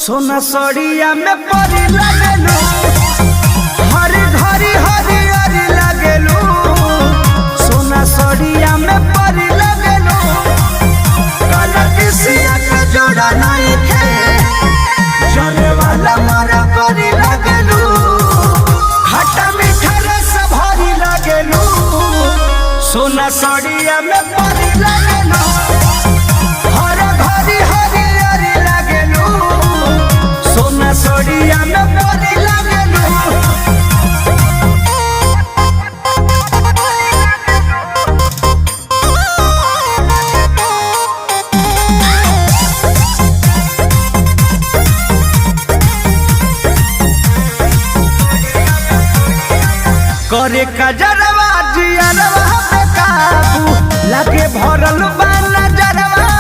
सोना सड़िया में परी लगेलू, हरी घरी हरी हरी लगेलू। सोना सड़िया में परी लगेलू, काला किसिया का जोड़ा नहीं थे, जले वाला मारा परी लगेलू। खट्टा मीठा रस भरी लगेलू, सोना सड़िया में परी लगेलू। सड़िया में परी लगेलू, करे कजरवा जियरवा पे काबू लगे भरल।